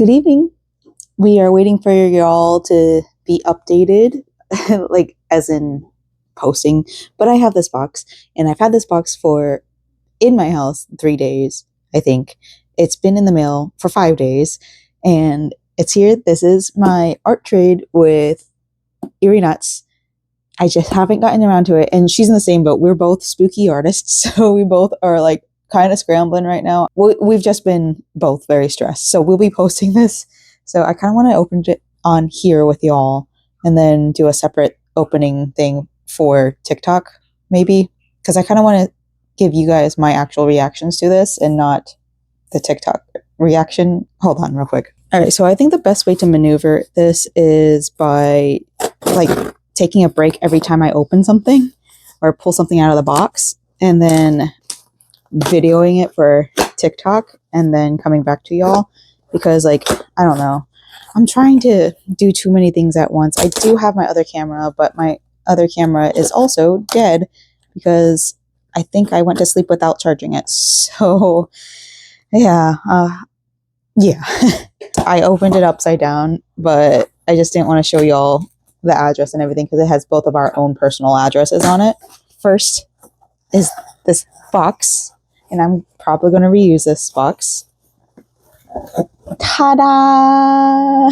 Good evening. We are waiting for y'all to be updated, like as in posting. But I have this box, and I've had this box for in my house 3 days, I think. It's been in the mail for 5 days, and it's here. This is my art trade with Eerie Nuts. I just haven't gotten around to it, and she's in the same boat. We're both spooky artists, so we both are like kind of scrambling right now. We've just been both very stressed, so we'll be posting this. So I kind of want to open it on here with y'all, and then do a separate opening thing for TikTok, maybe, because I kind of want to give you guys my actual reactions to this and not the TikTok reaction. Hold on real quick. All right, so I think the best way to maneuver this is by like taking a break every time I open something or pull something out of the box, and then videoing it for TikTok and then coming back to y'all, because like, I don't know, I'm trying to do too many things at once. I do have my other camera, but my other camera is also dead because I think I went to sleep without charging it. So yeah, I opened it upside down, but I just didn't want to show y'all the address and everything because it has both of our own personal addresses on it. First is this box, and I'm probably going to reuse this box. Ta-da!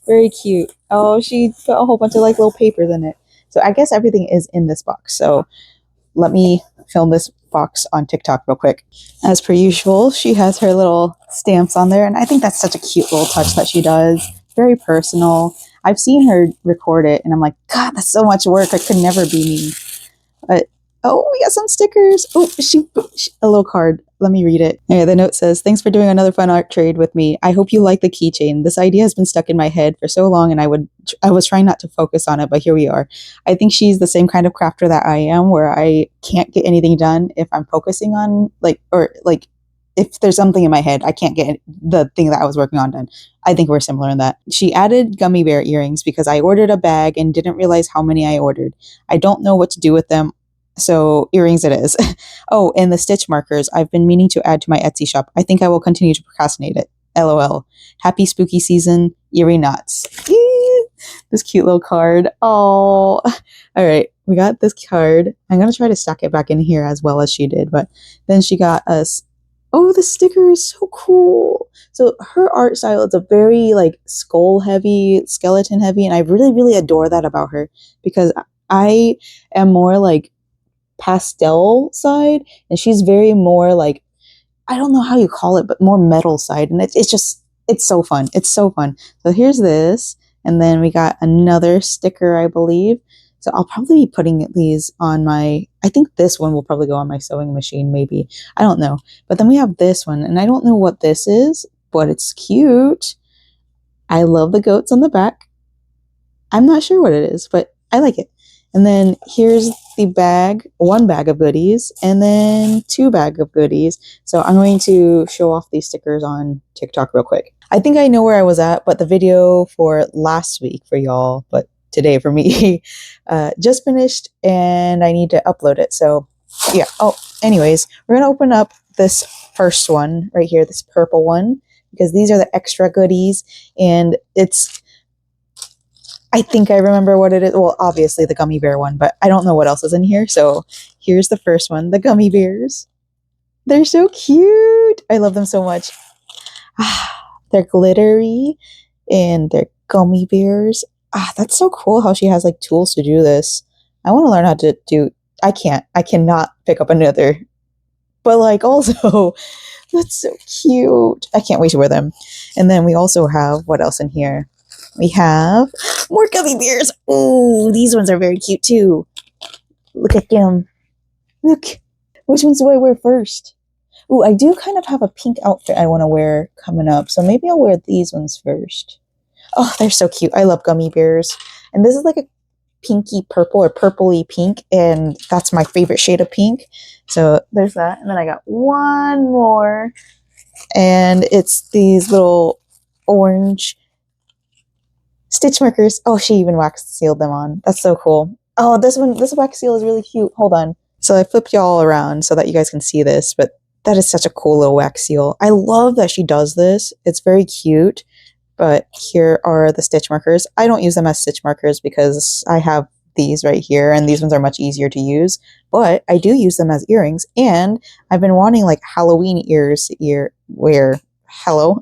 Very cute. Oh, she put a whole bunch of like little papers in it. So I guess everything is in this box. So let me film this box on TikTok real quick. As per usual, she has her little stamps on there, and I think that's such a cute little touch that she does. Very personal. I've seen her record it, and I'm like, God, that's so much work. It could never be me. But oh, we got some stickers. Oh, a little card. Let me read it. Okay, the note says, "Thanks for doing another fun art trade with me. I hope you like the keychain. This idea has been stuck in my head for so long, and I was trying not to focus on it, but here we are." I think she's the same kind of crafter that I am, where I can't get anything done if I'm focusing on if there's something in my head, I can't get the thing that I was working on done. I think we're similar in that. She added gummy bear earrings because I ordered a bag and didn't realize how many I ordered. I don't know what to do with them, so earrings it is. Oh, and the stitch markers I've been meaning to add to my Etsy shop. I think I will continue to procrastinate it. LOL. Happy spooky season, Eerie Nuts. This cute little card. Oh, all right. We got this card. I'm going to try to stack it back in here as well as she did. But then she got us. Oh, the sticker is so cool. So her art style is a very like skull heavy, skeleton heavy. And I really, really adore that about her, because I am more like pastel side, and she's very more like, I don't know how you call it, but more metal side. And it's so fun. It's so fun. So here's this, and then we got another sticker, I believe. So I'll probably be putting these on I think this one will probably go on my sewing machine, maybe. I don't know. But then we have this one, and I don't know what this is, but it's cute. I love the goats on the back. I'm not sure what it is, but I like it. And then here's the bag, 1 bag of goodies, and then 2 bags of goodies. So I'm going to show off these stickers on TikTok real quick. I think I know where I was at, but the video for last week for y'all, but today for me, just finished, and I need to upload it. So yeah. Oh, anyways, we're going to open up this first one right here, this purple one, because these are the extra goodies, and I think I remember what it is. Well, obviously the gummy bear one, but I don't know what else is in here. So here's the first one, the gummy bears. They're so cute. I love them so much. They're glittery and they're gummy bears. That's so cool how she has like tools to do this. I want to learn how to do, I cannot pick up another, but like also that's so cute. I can't wait to wear them. And then we also have, what else in here? We have more gummy bears. Ooh, these ones are very cute too. Look at them. Look. Which ones do I wear first? Ooh, I do kind of have a pink outfit I want to wear coming up. So maybe I'll wear these ones first. Oh, they're so cute. I love gummy bears. And this is like a pinky purple or purpley pink. And that's my favorite shade of pink. So there's that. And then I got one more. And it's these little orange stitch markers. Oh, she even wax sealed them on. That's so cool. Oh, this wax seal is really cute. Hold on. So I flipped y'all around so that you guys can see this, but that is such a cool little wax seal. I love that she does this. It's very cute. But here are the stitch markers. I don't use them as stitch markers because I have these right here, and these ones are much easier to use. But I do use them as earrings, and I've been wanting like Halloween ears wear. Hello.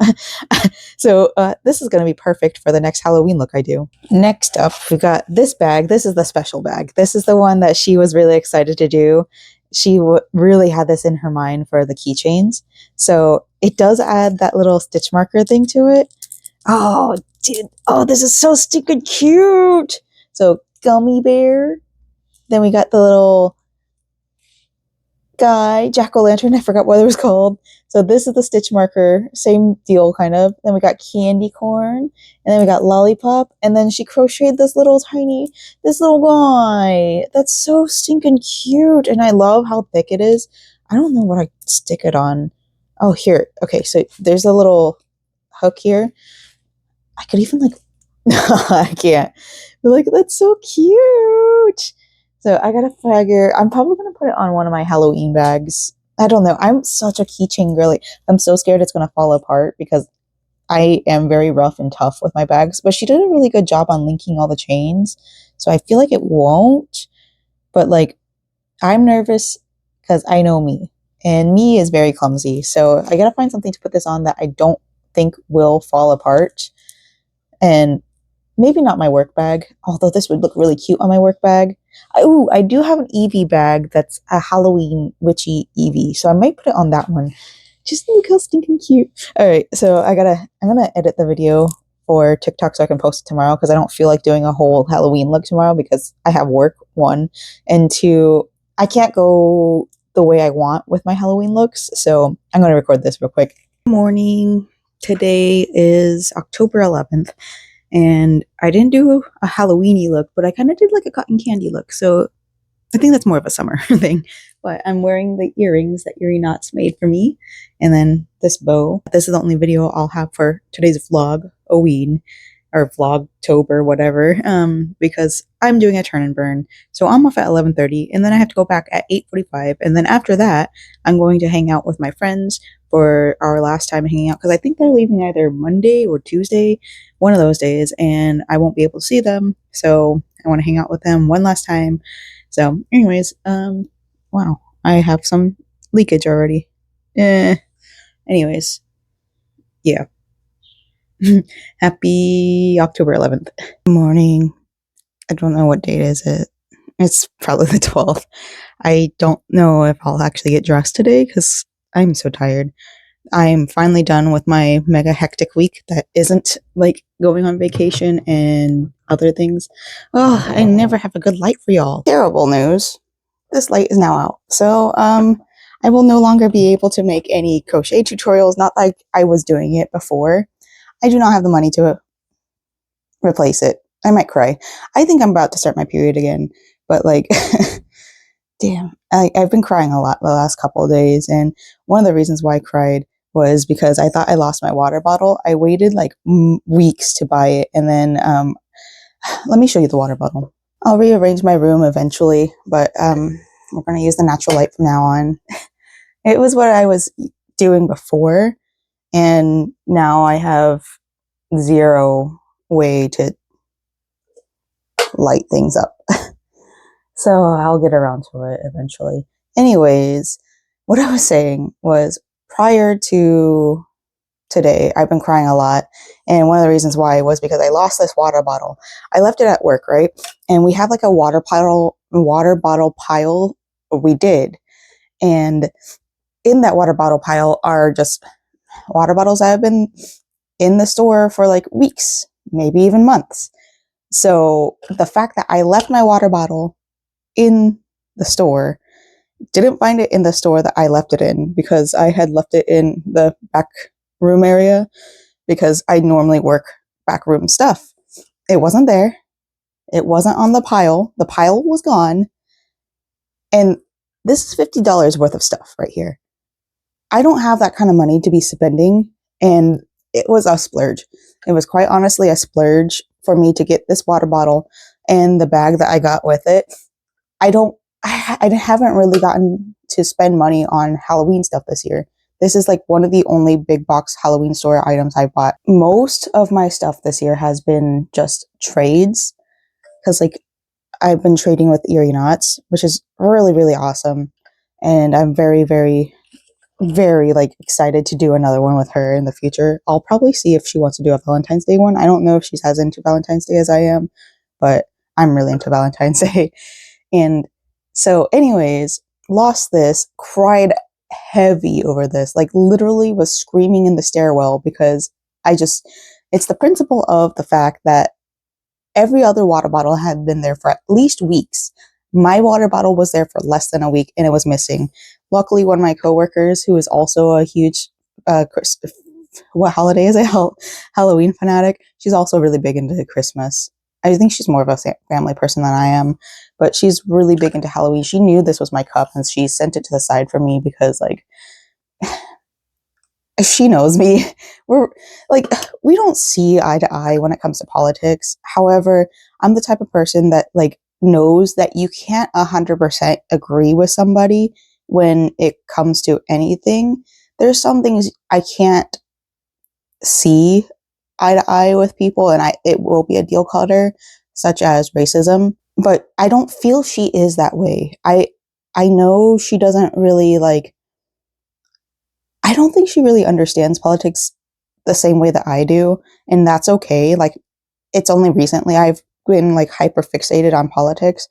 So this is going to be perfect for the next Halloween look I do. Next up, we got this bag. This is the special bag. This is the one that she was really excited to do. She really had this in her mind for the keychains. So it does add that little stitch marker thing to it. Oh, dude. Oh, this is so stinking cute. So gummy bear. Then we got the little guy, jack-o'-lantern. I forgot what it was called. So this is the stitch marker. Same deal, kind of. Then we got candy corn. And then we got lollipop. And then she crocheted this little guy. That's so stinking cute. And I love how thick it is. I don't know what I stick it on. Oh, here. Okay, so there's a little hook here. I could even like, I can't. But like, that's so cute. So I gotta figure, I'm probably gonna put it on one of my Halloween bags. I don't know. I'm such a keychain girly. I'm so scared it's gonna fall apart because I am very rough and tough with my bags. But she did a really good job on linking all the chains. So I feel like it won't. But like, I'm nervous because I know me. And me is very clumsy. So I gotta find something to put this on that I don't think will fall apart. And maybe not my work bag, although this would look really cute on my work bag. Oh, I do have an Eevee bag that's a Halloween witchy Eevee, so I might put it on that one. Just look how stinking cute. All right, so I'm gonna edit the video for TikTok so I can post it tomorrow because I don't feel like doing a whole Halloween look tomorrow because I have work, one, and two, I can't go the way I want with my Halloween looks, so I'm gonna record this real quick. Good morning. Today is October 11th. And I didn't do a Halloween-y look, but I kind of did like a cotton candy look. So I think that's more of a summer thing. But I'm wearing the earrings that Yuri Knots made for me. And then this bow. This is the only video I'll have for today's vlog, Oween, or Vlogtober, whatever, because I'm doing a turn and burn. So I'm off at 11:30, and then I have to go back at 8:45. And then after that, I'm going to hang out with my friends for our last time hanging out, because I think they're leaving either Monday or Tuesday, one of those days, and I won't be able to see them. So I want to hang out with them one last time. So anyways, wow, I have some leakage already. Anyways, yeah. Happy October 11th. Good morning. I don't know what date is it. It's probably the 12th. I don't know if I'll actually get dressed today because I'm so tired. I'm finally done with my mega hectic week that isn't like going on vacation and other things. Oh, I never have a good light for y'all. Terrible news. This light is now out. So, I will no longer be able to make any crochet tutorials, not like I was doing it before. I do not have the money to replace it. I might cry. I think I'm about to start my period again, but like, damn, I've been crying a lot the last couple of days, and one of the reasons why I cried was because I thought I lost my water bottle. I waited like weeks to buy it, and then let me show you the water bottle. I'll rearrange my room eventually, but we're going to use the natural light from now on. It was what I was doing before, and now I have zero way to light things up. So I'll get around to it eventually. Anyways, what I was saying was prior to today, I've been crying a lot. And one of the reasons why was because I lost this water bottle. I left it at work, right? And we have like a water bottle pile. We did. And in that water bottle pile are just water bottles that have been in the store for like weeks, maybe even months. So the fact that I left my water bottle in the store, didn't find it in the store that I left it in because I had left it in the back room area because I normally work back room stuff. It wasn't there. It wasn't on the pile. The pile was gone. And this is $50 worth of stuff right here. I don't have that kind of money to be spending, and it was a splurge. It was quite honestly a splurge for me to get this water bottle and the bag that I got with it. I haven't really gotten to spend money on Halloween stuff this year. This is like one of the only big box Halloween store items I bought. Most of my stuff this year has been just trades, because like I've been trading with Erie Knots, which is really, really awesome. And I'm very, very, very like excited to do another one with her in the future. I'll probably see if she wants to do a Valentine's Day one. I don't know if she's as into Valentine's Day as I am, but I'm really into Valentine's Day. And so anyways, lost this, cried heavy over this, like literally was screaming in the stairwell because it's the principle of the fact that every other water bottle had been there for at least weeks. My water bottle was there for less than a week and it was missing. Luckily, one of my coworkers, who is also a huge, what holiday is it? Halloween fanatic. She's also really big into Christmas. I think she's more of a family person than I am, but she's really big into Halloween. She knew this was my cup and she sent it to the side for me because like, she knows me. We're like, we don't see eye to eye when it comes to politics. However, I'm the type of person that like knows that you can't 100% agree with somebody when it comes to anything. There's some things I can't see eye to eye with people, and it will be a deal cutter, such as racism. But I don't feel she is that way. I know she doesn't really like. I don't think she really understands politics the same way that I do, and that's okay. Like, it's only recently I've been like hyper fixated on politics,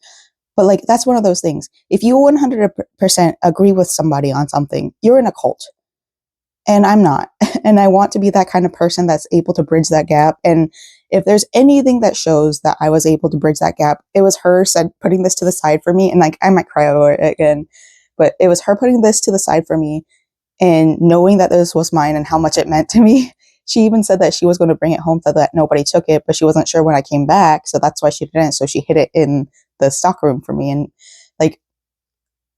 but like that's one of those things. If you 100% agree with somebody on something, you're in a cult, and I'm not. And I want to be that kind of person that's able to bridge that gap. And if there's anything that shows that I was able to bridge that gap, it was her putting this to the side for me. And like, I might cry over it again, but it was her putting this to the side for me and knowing that this was mine and how much it meant to me. She even said that she was going to bring it home so that nobody took it, but she wasn't sure when I came back. So that's why she didn't. So she hid it in the stockroom for me. And like,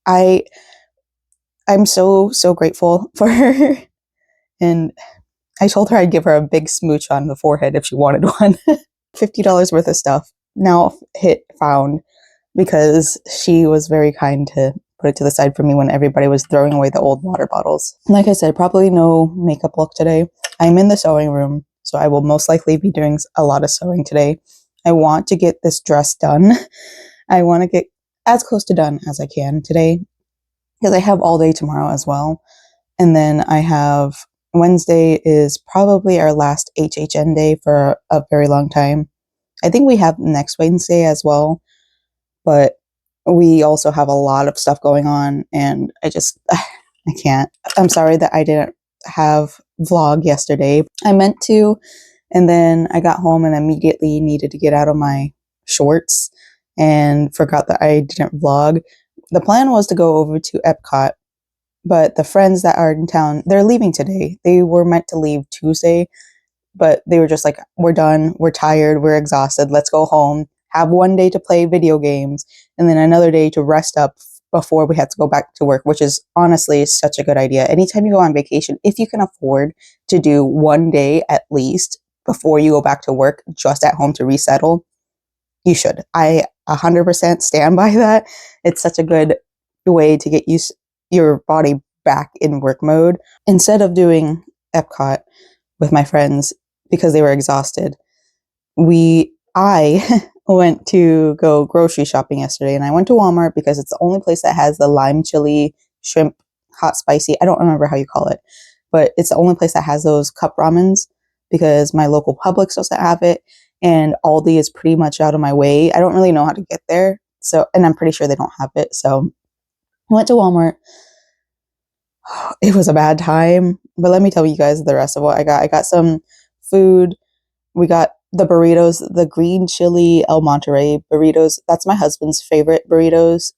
I'm so, so grateful for her. And I told her I'd give her a big smooch on the forehead if she wanted one. $50 worth of stuff now found because she was very kind to put it to the side for me when everybody was throwing away the old water bottles. Like I said, probably no makeup look today. I'm in the sewing room, so I will most likely be doing a lot of sewing today. I want to get this dress done. I want to get as close to done as I can today because I have all day tomorrow as well. And then I have Wednesday is probably our last HHN day for a very long time. I think we have next Wednesday as well, but we also have a lot of stuff going on and I can't. I'm sorry that I didn't have vlog yesterday. I meant to, and then I got home and immediately needed to get out of my shorts and forgot that I didn't vlog. The plan was to go over to Epcot, but the friends that are in town, they're leaving today. They were meant to leave Tuesday, but they were just like, we're done, we're tired, we're exhausted, let's go home, have one day to play video games, and then another day to rest up before we had to go back to work, which is honestly such a good idea. Anytime you go on vacation, if you can afford to do one day at least before you go back to work, just at home to resettle, you should. I 100% stand by that. It's such a good way to get your body back in work mode. Instead of doing Epcot with my friends because they were exhausted, I went to go grocery shopping yesterday, and I went to Walmart because it's the only place that has the lime chili shrimp hot spicy. I don't remember how you call it, but it's the only place that has those cup ramens because my local Publix doesn't have it, and Aldi is pretty much out of my way. I don't really know how to get there, so, and I'm pretty sure they don't have it. So I went to Walmart. It was a bad time, but let me tell you guys the rest of what I got. I got some food. We got the burritos, the green chili El Monterey burritos. That's my husband's favorite burritos.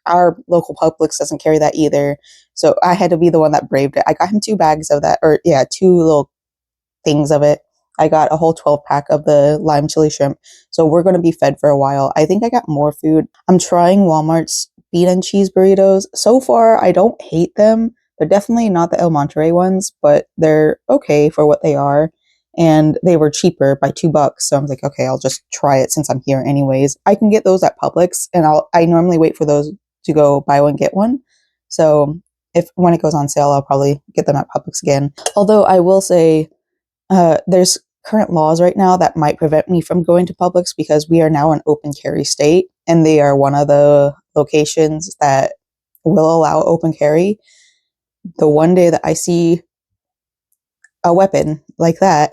Our local Publix doesn't carry that either. So I had to be the one that braved it. I got him 2 bags of that, or yeah, 2 little things of it. I got a whole 12-pack of the lime chili shrimp. So we're going to be fed for a while. I think I got more food. I'm trying Walmart's bean and cheese burritos. So far, I don't hate them. They're definitely not the El Monterey ones, but they're okay for what they are. And they were cheaper by $2. So I'm like, okay, I'll just try it since I'm here anyways. I can get those at Publix, and I normally wait for those to go buy one, get one. So if when it goes on sale, I'll probably get them at Publix again. Although I will say, there's current laws right now that might prevent me from going to Publix because we are now an open carry state, and they are one of the locations that will allow open carry. The one day that I see a weapon like that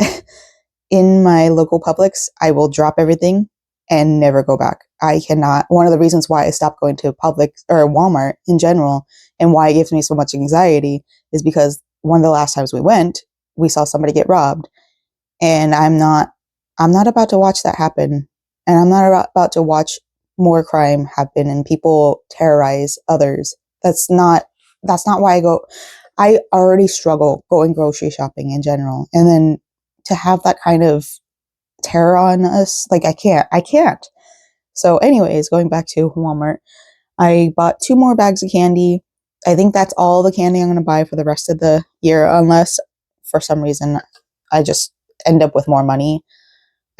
in my local Publix, I will drop everything and never go back. I cannot. One of the reasons why I stopped going to Publix or Walmart in general, and why it gives me so much anxiety, is because one of the last times we went, we saw somebody get robbed, and I'm not about to watch that happen, and I'm not about to watch more crime happen and people terrorize others. That's not why I go. I already struggle going grocery shopping in general, and then to have that kind of terror on us, like I can't. So anyways, going back to Walmart, I bought 2 more bags of candy. I think that's all the candy I'm going to buy for the rest of the year, unless for some reason I just end up with more money.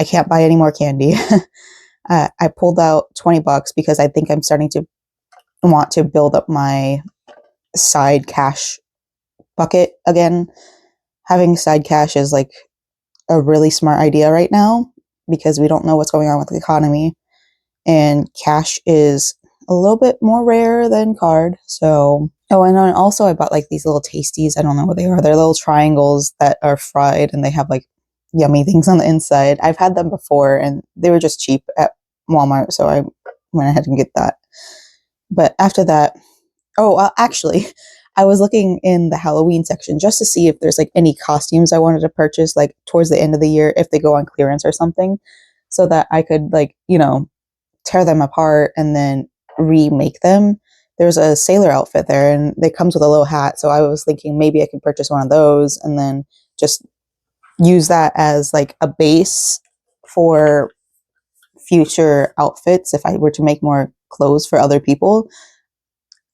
I can't buy any more candy. I pulled out $20 because I think I'm starting to want to build up my side cash bucket again. Having side cash is like a really smart idea right now because we don't know what's going on with the economy, and cash is a little bit more rare than card. So, oh, and then also I bought like these little tasties. I don't know what they are. They're little triangles that are fried and they have like yummy things on the inside. I've had them before and they were just cheap at Walmart, so I went ahead and get that. But after that, actually, I was looking in the Halloween section just to see if there's like any costumes I wanted to purchase like towards the end of the year if they go on clearance or something, so that I could like, tear them apart and then remake them. There's a sailor outfit there and it comes with a little hat, so I was thinking maybe I could purchase one of those and then just use that as like a base for future outfits if I were to make more clothes for other people.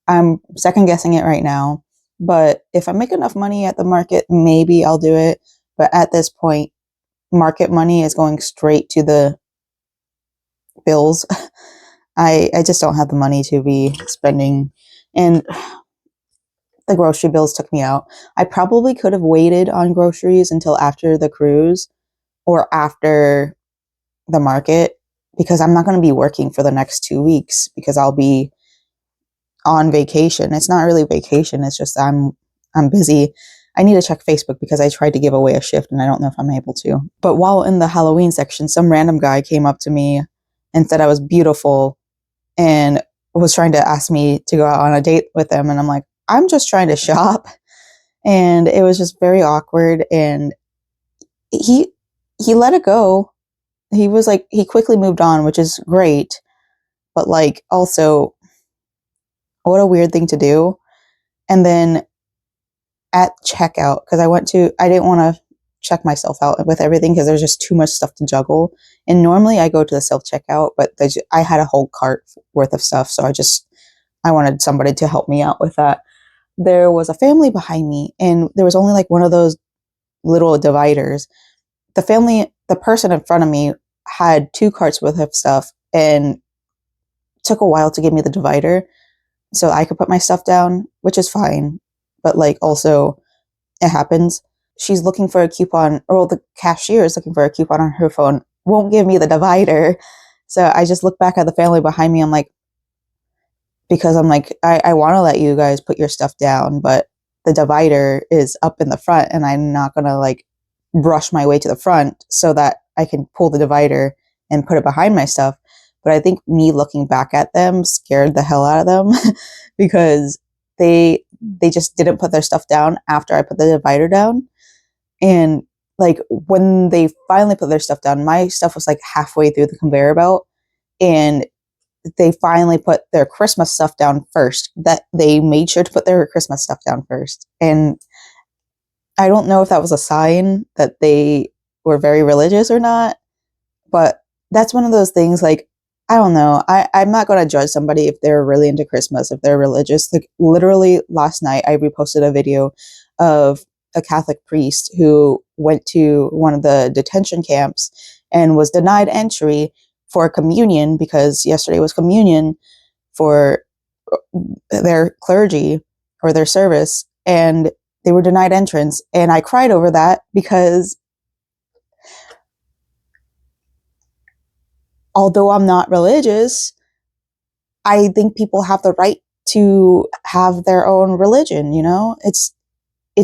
I'm second guessing it right now, but if I make enough money at the market, maybe I'll do it. But at this point, market money is going straight to the bills. I just don't have the money to be spending, and the grocery bills took me out. I probably could have waited on groceries until after the cruise or after the market, because I'm not going to be working for the next 2 weeks because I'll be on vacation. It's not really vacation. It's just I'm busy. I need to check Facebook because I tried to give away a shift and I don't know if I'm able to. But while in the Halloween section, some random guy came up to me and said I was beautiful and was trying to ask me to go out on a date with him. And I'm like, I'm just trying to shop. And it was just very awkward. And he let it go. He was like, he quickly moved on, which is great. But like, also, what a weird thing to do. And then at checkout, because I didn't want to check myself out with everything because there's just too much stuff to juggle. And normally I go to the self-checkout, but I had a whole cart worth of stuff. So I wanted somebody to help me out with that. There was a family behind me and there was only like one of those little dividers. The person in front of me had 2 carts worth of stuff and took a while to give me the divider so I could put my stuff down, which is fine. But like, also, it happens. She's looking for a coupon, or the cashier is looking for a coupon on her phone, won't give me the divider. So I just look back at the family behind me. I'm like, I want to let you guys put your stuff down, but the divider is up in the front and I'm not going to like brush my way to the front so that I can pull the divider and put it behind my stuff. But I think me looking back at them scared the hell out of them because they just didn't put their stuff down after I put the divider down. And like when they finally put their stuff down, my stuff was like halfway through the conveyor belt, and they finally put their Christmas stuff down first. That they made sure to put their Christmas stuff down first. And I don't know if that was a sign that they were very religious or not, but that's one of those things, like, I don't know. I'm not going to judge somebody if they're really into Christmas, if they're religious. Like, literally last night, I reposted a video of a Catholic priest who went to one of the detention camps and was denied entry for communion because yesterday was communion for their clergy for their service, and they were denied entrance. And I cried over that because although I'm not religious, I think people have the right to have their own religion, you know? It's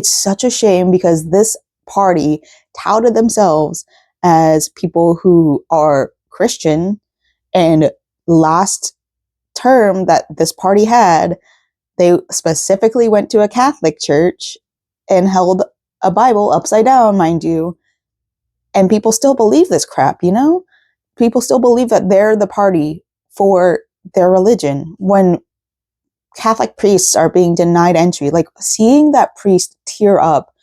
such a shame because this party touted themselves as people who are Christian, and last term that this party had, they specifically went to a Catholic church and held a Bible upside down, mind you. And people still believe this crap, you know? People still believe that they're the party for their religion when Catholic priests are being denied entry. Like, seeing that priest tear up,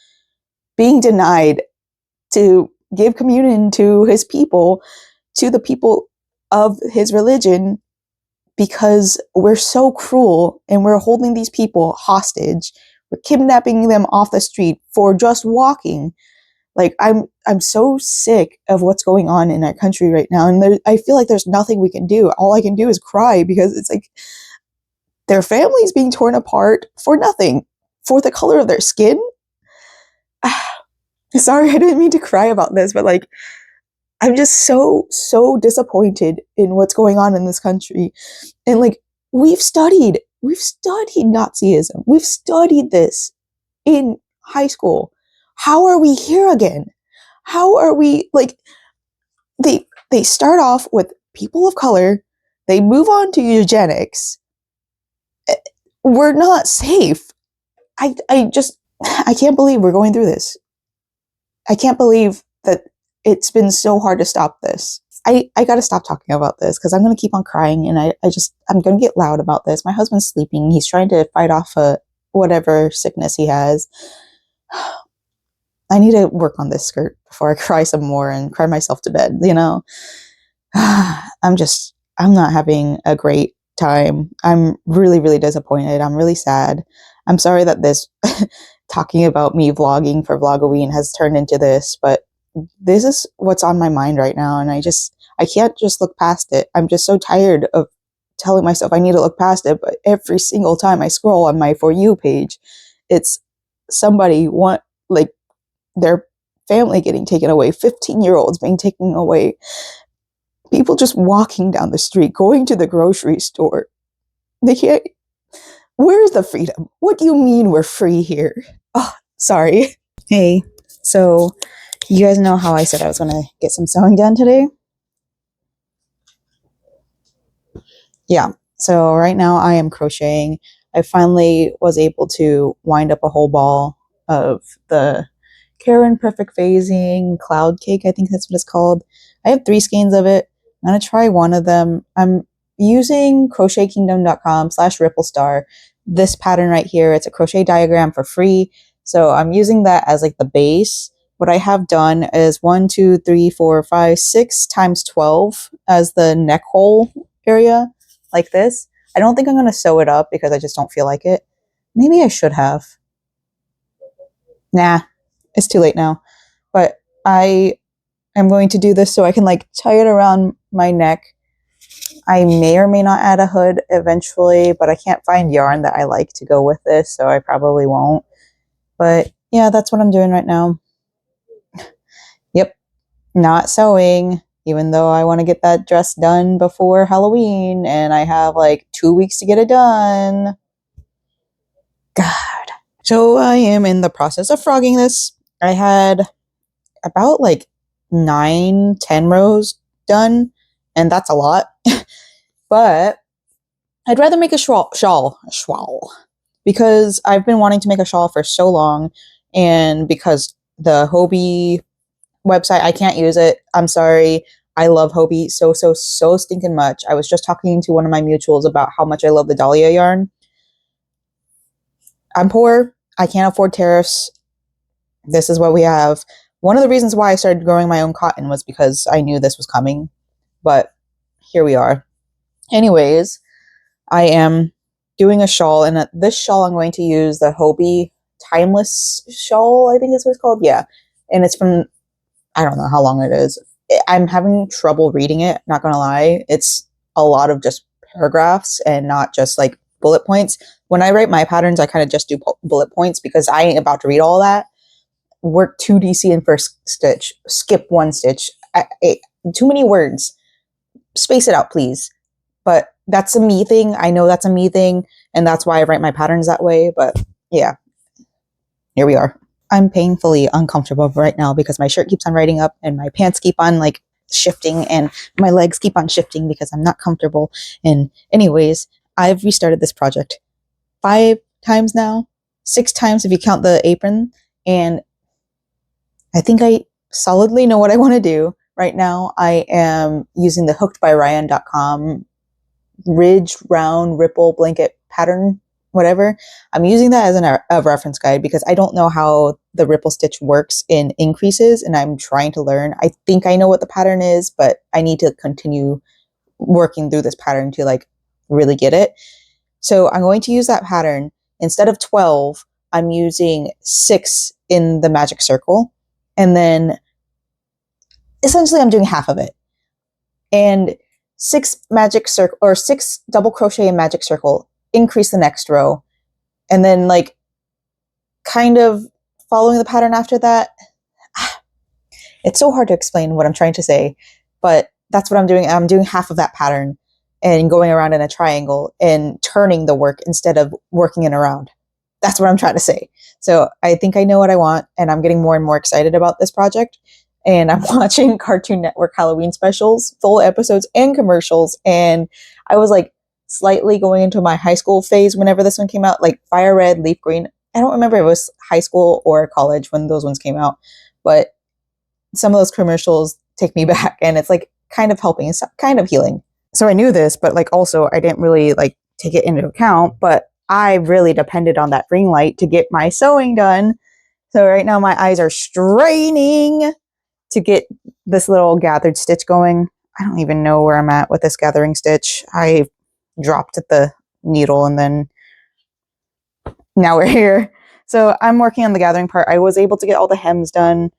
being denied to give communion to his people, to the people of his religion, because we're so cruel and we're holding these people hostage. We're kidnapping them off the street for just walking. Like, I'm so sick of what's going on in our country right now, and I feel like there's nothing we can do. All I can do is cry because it's like their families being torn apart for nothing, for the color of their skin. Sorry, I didn't mean to cry about this, but like, I'm just so disappointed in what's going on in this country. And like, we've studied Nazism. We've studied this in high school. How are we here again? How are we, like, they start off with people of color, they move on to eugenics. We're not safe. I can't believe we're going through this. I can't believe that it's been so hard to stop this. I gotta stop talking about this because I'm gonna keep on crying, and I'm gonna get loud about this. My husband's sleeping. He's trying to fight off whatever sickness he has. I need to work on this skirt before I cry some more and cry myself to bed, you know? I'm not having a great time. I'm really, really disappointed. I'm really sad. I'm sorry that this talking about me vlogging for Vlogoween has turned into this, but this is what's on my mind right now, and I can't just look past it. I'm just so tired of telling myself I need to look past it, but every single time I scroll on my For You page, it's somebody like their family getting taken away, 15-year-olds being taken away, people just walking down the street, going to the grocery store. They can't. Where's the freedom? What do you mean we're free here? Oh, sorry. Hey, so you guys know how I said I was going to get some sewing done today? Yeah, so right now I am crocheting. I finally was able to wind up a whole ball of the Karen Perfect Phasing Cloud Cake, I think that's what it's called. I have 3 skeins of it. I'm going to try one of them. I'm using crochetkingdom.com/ripplestar. This pattern right here, it's a crochet diagram for free. So I'm using that as like the base. What I have done is 1, 2, 3, 4, 5, 6 times 12 as the neck hole area, like this. I don't think I'm going to sew it up because I just don't feel like it. Maybe I should have. Nah, it's too late now. But I am going to do this so I can like tie it around my neck. I may or may not add a hood eventually, but I can't find yarn that I like to go with this, so I probably won't. But yeah, that's what I'm doing right now. Yep, not sewing, even though I want to get that dress done before Halloween, and I have like 2 weeks to get it done. God. So I am in the process of frogging this. I had about like 9-10 rows done, and that's a lot. But I'd rather make a shawl, because I've been wanting to make a shawl for so long, and because the Hobie website, I can't use it. I'm sorry. I love Hobie so stinking much. I was just talking to one of my mutuals about how much I love the Dahlia yarn. I'm poor. I can't afford tariffs. This is what we have. One of the reasons why I started growing my own cotton was because I knew this was coming. But here we are. Anyways, I am doing a shawl, and this shawl I'm going to use the Hobie Timeless Shawl, I think that's what it's called. Yeah. And it's from, I don't know how long it is. I'm having trouble reading it, not gonna lie. It's a lot of just paragraphs and not just like bullet points. When I write my patterns, I kind of just do bullet points because I ain't about to read all that. Work 2 DC in first stitch, skip 1 stitch. Too many words. Space it out, please. But that's a me thing. I know that's a me thing, and that's why I write my patterns that way. But yeah, here we are. I'm painfully uncomfortable right now because my shirt keeps on riding up and my pants keep on like shifting and my legs keep on shifting because I'm not comfortable. And anyways, I've restarted this project 5 times now, 6 times if you count the apron, and I think I solidly know what I want to do. Right now, I am using the hookedbyryan.com ridge, round, ripple, blanket pattern, whatever. I'm using that as a reference guide because I don't know how the ripple stitch works in increases, and I'm trying to learn. I think I know what the pattern is, but I need to continue working through this pattern to like really get it. So I'm going to use that pattern. Instead of 12, I'm using 6 in the magic circle, and then essentially I'm doing half of it. And 6 magic circle or 6 double crochet in magic circle, increase the next row, and then like kind of following the pattern after that. It's so hard to explain what I'm trying to say, but that's what I'm doing. I'm doing half of that pattern and going around in a triangle and turning the work instead of working it around. That's what I'm trying to say. So I think I know what I want, and I'm getting more and more excited about this project. And I'm watching Cartoon Network Halloween specials, full episodes and commercials. And I was like slightly going into my high school phase whenever this one came out, like Fire Red, Leaf Green. I don't remember if it was high school or college when those ones came out, but some of those commercials take me back, and it's like kind of helping, it's kind of healing. So I knew this, but like also I didn't really like take it into account, but I really depended on that ring light to get my sewing done. So right now my eyes are straining to get this little gathered stitch going. I don't even know where I'm at with this gathering stitch. I dropped the needle and then now we're here. So I'm working on the gathering part. I was able to get all the hems done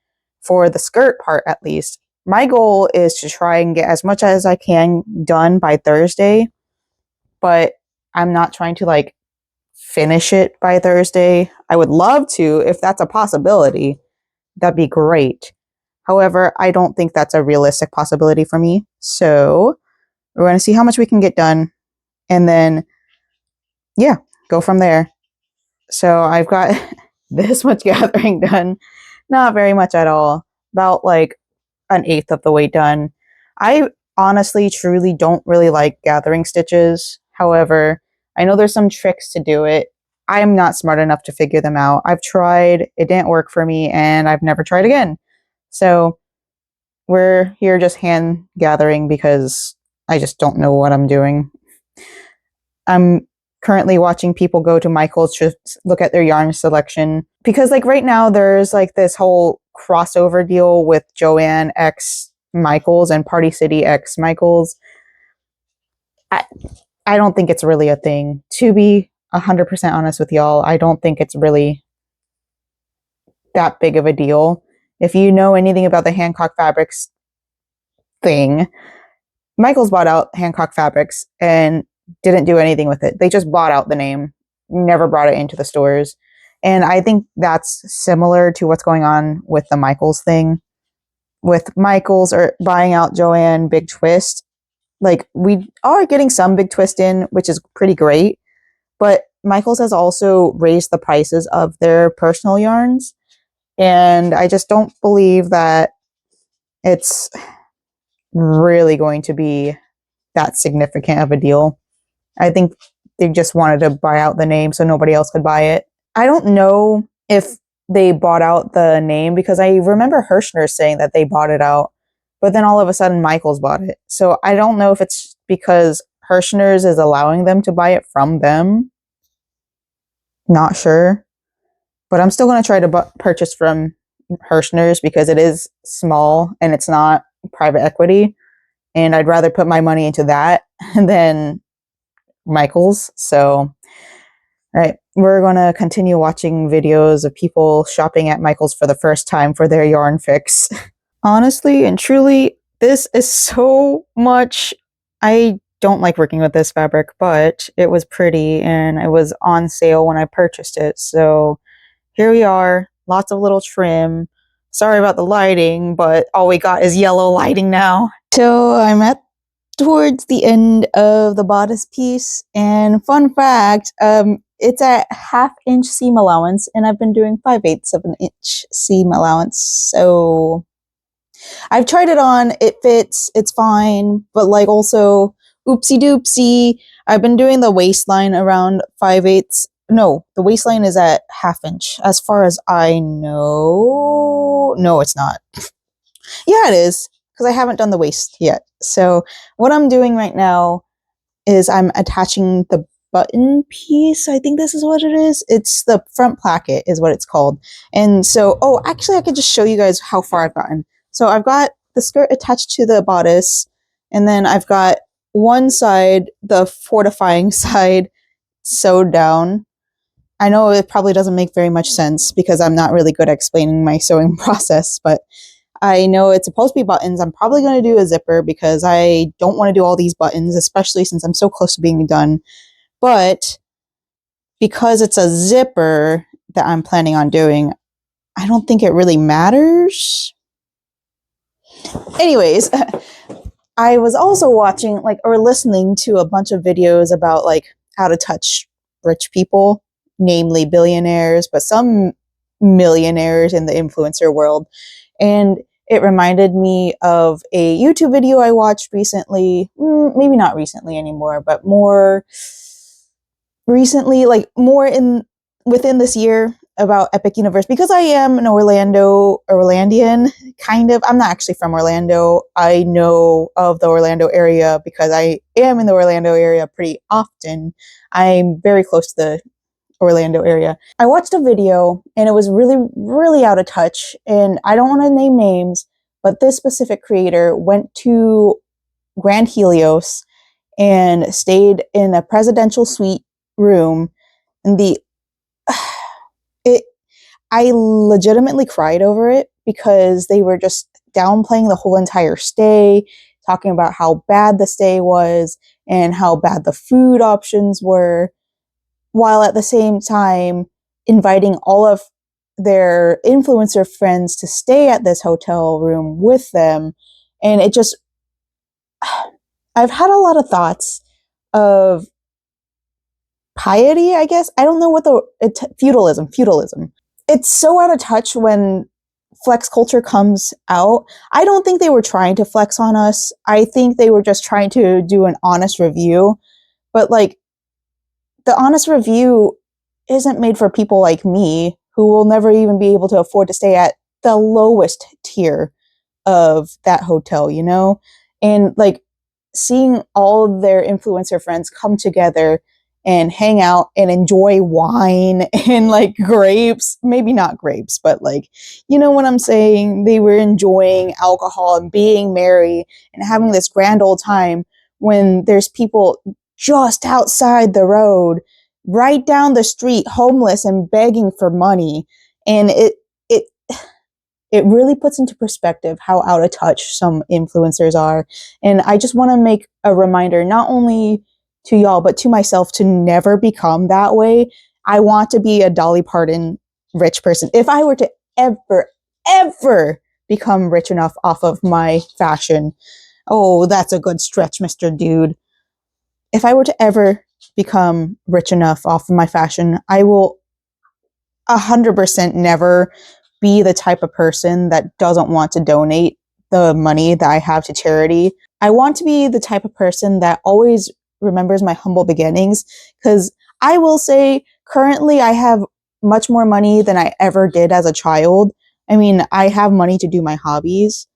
for the skirt part at least. My goal is to try and get as much as I can done by Thursday, but I'm not trying to like finish it by Thursday. I would love to, if that's a possibility. That'd be great. However, I don't think that's a realistic possibility for me. So we're going to see how much we can get done and then, yeah, go from there. So I've got this much gathering done. Not very much at all. About like 1/8 of the way done. I honestly, truly don't really like gathering stitches. However, I know there's some tricks to do it. I'm not smart enough to figure them out. I've tried, it didn't work for me, and I've never tried again. So we're here just hand gathering because I just don't know what I'm doing. I'm currently watching people go to Michael's to look at their yarn selection because like right now there's like this whole crossover deal with Joanne X Michaels and Party City X Michaels. I don't think it's really a thing. To be 100% honest with y'all, I don't think it's really that big of a deal. If you know anything about the Hancock Fabrics thing, Michaels bought out Hancock Fabrics and didn't do anything with it. They just bought out the name, never brought it into the stores. And I think that's similar to what's going on with the Michaels thing. With Michaels or buying out Joanne Big Twist, like we are getting some Big Twist in, which is pretty great. But Michaels has also raised the prices of their personal yarns. And I just don't believe that it's really going to be that significant of a deal. I think they just wanted to buy out the name so nobody else could buy it. I don't know if they bought out the name because I remember Hirschner saying that they bought it out, but then all of a sudden Michaels bought it. So I don't know if it's because Hirschner's is allowing them to buy it from them. Not sure. But I'm still going to try to purchase from Hirschner's because it is small and it's not private equity. And I'd rather put my money into that than Michaels. So, all right, we're going to continue watching videos of people shopping at Michaels for the first time for their yarn fix. Honestly and truly, this is so much. I don't like working with this fabric, but it was pretty and it was on sale when I purchased it. So here we are, lots of little trim. Sorry about the lighting, but all we got is yellow lighting now. So I'm at towards the end of the bodice piece, and fun fact, it's at 1/2 inch seam allowance, and I've been doing 5/8 of an inch seam allowance. So I've tried it on, it fits, it's fine, but like also, oopsie doopsie, I've been doing the waistline around 5/8. No, the waistline is at 1/2 inch, as far as I know. No, it's not. Yeah, it is, because I haven't done the waist yet. So what I'm doing right now is I'm attaching the button piece. I think this is what it is. It's the front placket is what it's called. And so, oh, actually I could just show you guys how far I've gotten. So I've got the skirt attached to the bodice, and then I've got one side, the fortifying side, sewed down. I know it probably doesn't make very much sense because I'm not really good at explaining my sewing process, but I know it's supposed to be buttons. I'm probably going to do a zipper because I don't want to do all these buttons, especially since I'm so close to being done. But because it's a zipper that I'm planning on doing, I don't think it really matters. Anyways, I was also watching or listening to a bunch of videos about how to touch rich people, namely billionaires, but some millionaires in the influencer world. And it reminded me of a YouTube video I watched recently, maybe not recently anymore, but more recently, within this year, about Epic Universe, because I am an Orlandian, kind of. I'm not actually from Orlando. I know of the Orlando area because I am in the Orlando area pretty often. I'm very close to the Orlando area. I watched a video and it was really, really out of touch, and I don't want to name names, but this specific creator went to Grand Helios and stayed in a presidential suite room, and I legitimately cried over it because they were just downplaying the whole entire stay, talking about how bad the stay was and how bad the food options were, while at the same time inviting all of their influencer friends to stay at this hotel room with them. And it just, I've had a lot of thoughts of piety, I guess. I don't know what feudalism. It's so out of touch when flex culture comes out. I don't think they were trying to flex on us. I think they were just trying to do an honest review. But the honest review isn't made for people like me, who will never even be able to afford to stay at the lowest tier of that hotel, you know? And seeing all of their influencer friends come together and hang out and enjoy wine and grapes, maybe not grapes, but you know what I'm saying? They were enjoying alcohol and being merry and having this grand old time when there's people just outside the road, right down the street, homeless and begging for money. And it really puts into perspective how out of touch some influencers are. And I just want to make a reminder, not only to y'all, but to myself, to never become that way. I want to be a Dolly Parton rich person. If I were to ever become rich enough off of my fashion, oh, that's a good stretch, Mr. Dude. If I were to ever become rich enough off of my fashion, I will 100% never be the type of person that doesn't want to donate the money that I have to charity. I want to be the type of person that always remembers my humble beginnings, because I will say currently I have much more money than I ever did as a child. I mean, I have money to do my hobbies.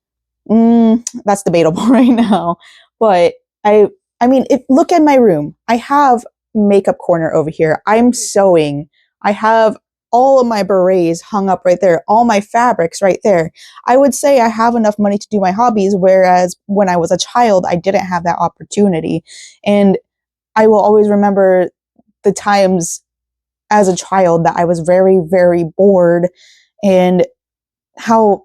That's debatable right now. But I mean, look at my room. I have makeup corner over here. I'm sewing. I have all of my berets hung up right there, all my fabrics right there. I would say I have enough money to do my hobbies, whereas when I was a child, I didn't have that opportunity. And I will always remember the times as a child that I was very, very bored, and how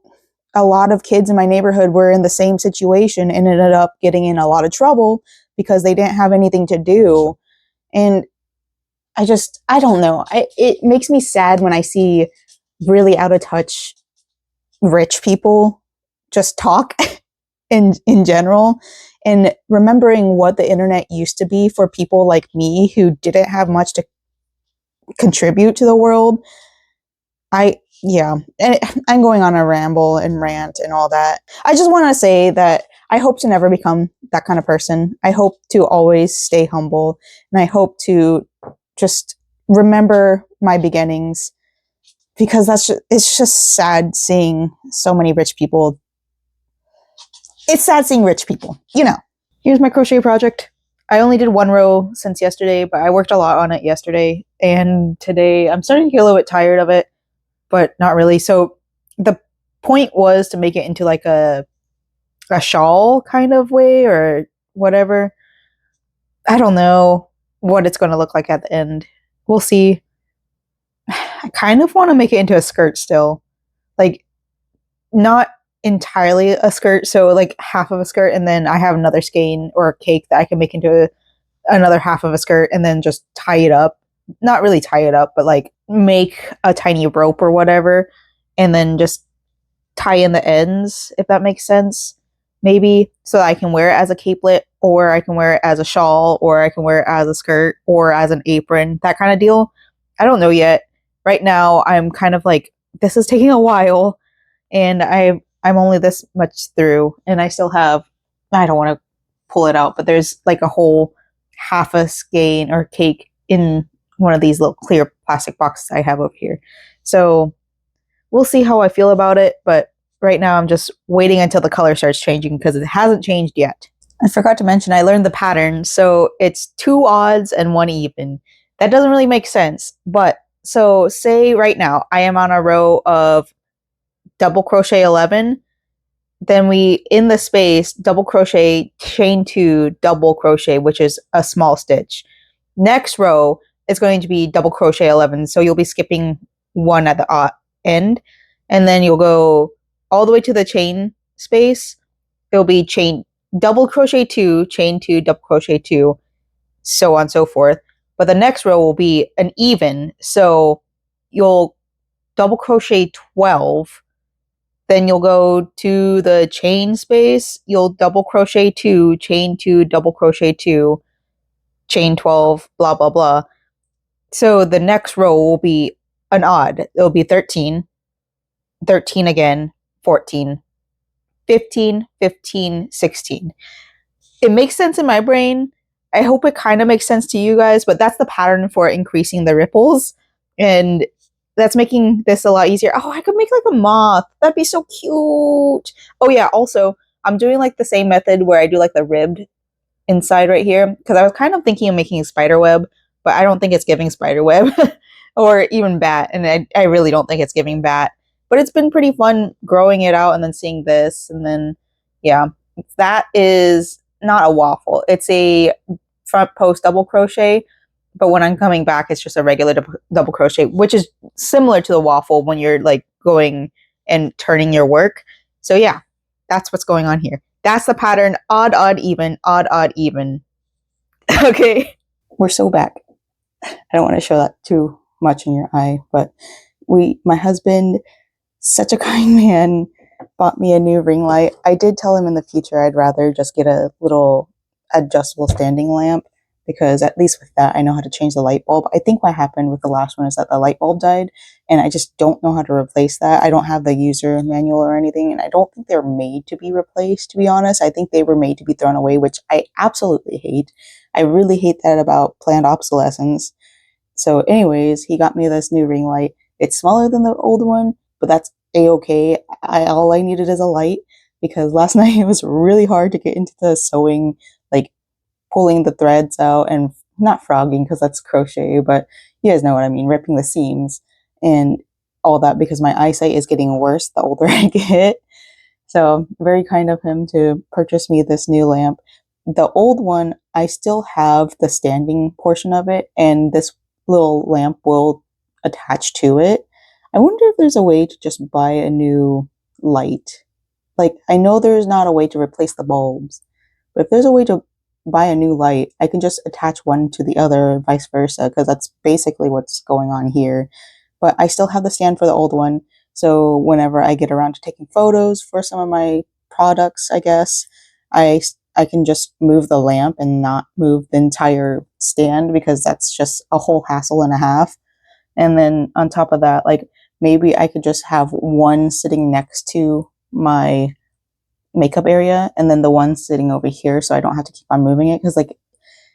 a lot of kids in my neighborhood were in the same situation and ended up getting in a lot of trouble because they didn't have anything to do. And I don't know. It makes me sad when I see really out of touch rich people just talk in general, and remembering what the internet used to be for people like me who didn't have much to contribute to the world. Yeah, and I'm going on a ramble and rant and all that. I just want to say that I hope to never become that kind of person. I hope to always stay humble, and I hope to just remember my beginnings, because it's just sad seeing so many rich people. It's sad seeing rich people, you know. Here's my crochet project. I only did one row since yesterday, but I worked a lot on it yesterday, and today I'm starting to get a little bit tired of it, but not really. So the point was to make it into like a shawl kind of way or whatever. I don't know what it's going to look like at the end. We'll see. I kind of want to make it into a skirt still. Like, not entirely a skirt, so like half of a skirt, and then I have another skein or a cake that I can make into another half of a skirt, and then just tie it up. Not really tie it up, but like make a tiny rope or whatever, and then just tie in the ends, if that makes sense. Maybe so I can wear it as a capelet, or I can wear it as a shawl, or I can wear it as a skirt, or as an apron, that kind of deal. I don't know yet. Right now, I'm kind of like, this is taking a while, and I'm only this much through, and I still have, I don't want to pull it out, but there's like a whole half a skein or cake in one of these little clear plastic boxes I have over here. So we'll see how I feel about it, but right now I'm just waiting until the color starts changing because it hasn't changed yet. I forgot to mention I learned the pattern, so it's 2 odds and 1 even. That doesn't really make sense, but so say right now I am on a row of double crochet 11, then we, in the space, double crochet, chain 2, double crochet, which is a small stitch. Next row is going to be double crochet 11, so you'll be skipping 1 at the end, and then you'll go all the way to the chain space. It'll be chain double crochet 2, chain 2, double crochet 2, so on and so forth. But the next row will be an even, so you'll double crochet 12, then you'll go to the chain space, you'll double crochet 2, chain 2, double crochet 2, chain 12, blah, blah, blah. So the next row will be an odd. It'll be 13, 13 again, 14, 15, 15, 16. It makes sense in my brain. I hope it kind of makes sense to you guys, but that's the pattern for increasing the ripples. And that's making this a lot easier. Oh, I could make like a moth. That'd be so cute. Oh yeah, also, I'm doing like the same method where I do like the ribbed inside right here, because I was kind of thinking of making a spider web, but I don't think it's giving spider web or even bat, and I really don't think it's giving bat. But it's been pretty fun growing it out and then seeing this, and then yeah, that is not a waffle. It's a front post double crochet, but when I'm coming back, it's just a regular double crochet, which is similar to the waffle when you're like going and turning your work. So yeah, that's what's going on here. That's the pattern. Odd, odd, even, odd, odd, even. Okay. We're so back. I don't want to show that too much in your eye, but my husband, such a kind man, bought me a new ring light. I did tell him in the future I'd rather just get a little adjustable standing lamp, because at least with that I know how to change the light bulb. I think what happened with the last one is that the light bulb died, and I just don't know how to replace that. I don't have the user manual or anything, and I don't think they're made to be replaced, to be honest. I think they were made to be thrown away, which I absolutely hate. I really hate that about planned obsolescence. So anyways, he got me this new ring light. It's smaller than the old one, but that's a-okay. All I needed is a light, because last night it was really hard to get into the sewing, like pulling the threads out and not frogging because that's crochet, but you guys know what I mean, ripping the seams and all that, because my eyesight is getting worse the older I get. So very kind of him to purchase me this new lamp. The old one, I still have the standing portion of it, and this little lamp will attach to it. I wonder if there's a way to just buy a new light. Like, I know there's not a way to replace the bulbs, but if there's a way to buy a new light, I can just attach one to the other, vice versa, because that's basically what's going on here. But I still have the stand for the old one, so whenever I get around to taking photos for some of my products, I guess, I can just move the lamp and not move the entire stand because that's just a whole hassle and a half. And then on top of that, like maybe I could just have one sitting next to my makeup area and then the one sitting over here so I don't have to keep on moving it. Because like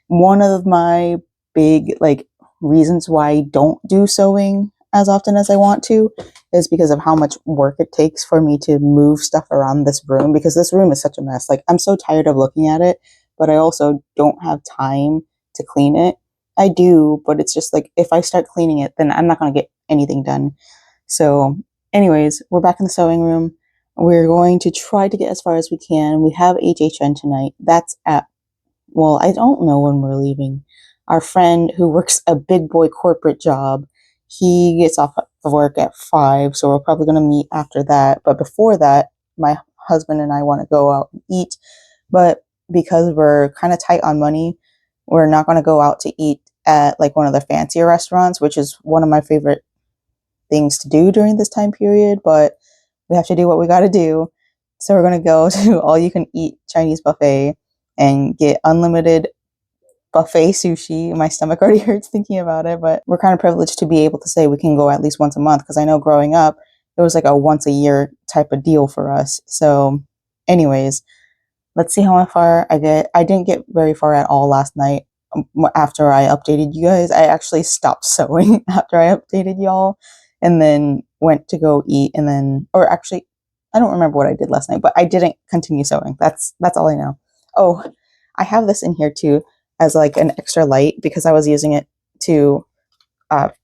one of my big like reasons why I don't do sewing as often as I want to is because of how much work it takes for me to move stuff around this room, because this room is such a mess. Like I'm so tired of looking at it, but I also don't have time to clean it. I do, but it's just like if I start cleaning it, then I'm not going to get anything done. So anyways, we're back in the sewing room. We're going to try to get as far as we can. We have HHN tonight. That's at, well, I don't know when we're leaving. Our friend who works a big boy corporate job, he gets off of work at 5, so we're probably going to meet after that. But before that, my husband and I want to go out and eat. But because we're kind of tight on money, we're not going to go out to eat at like one of the fancier restaurants, which is one of my favorite things to do during this time period. But we have to do what we got to do. So we're going to go to all you can eat Chinese buffet and get unlimited buffet sushi. My stomach already hurts thinking about it, but we're kind of privileged to be able to say we can go at least once a month, because I know growing up it was like a once a year type of deal for us. So anyways, let's see how far I get. I didn't get very far at all last night. After I updated you guys, I actually stopped sewing after I updated y'all, and then went to go eat, and then, or actually, I don't remember what I did last night, but I didn't continue sewing. That's all I know. Oh, I have this in here too as like an extra light because I was using it to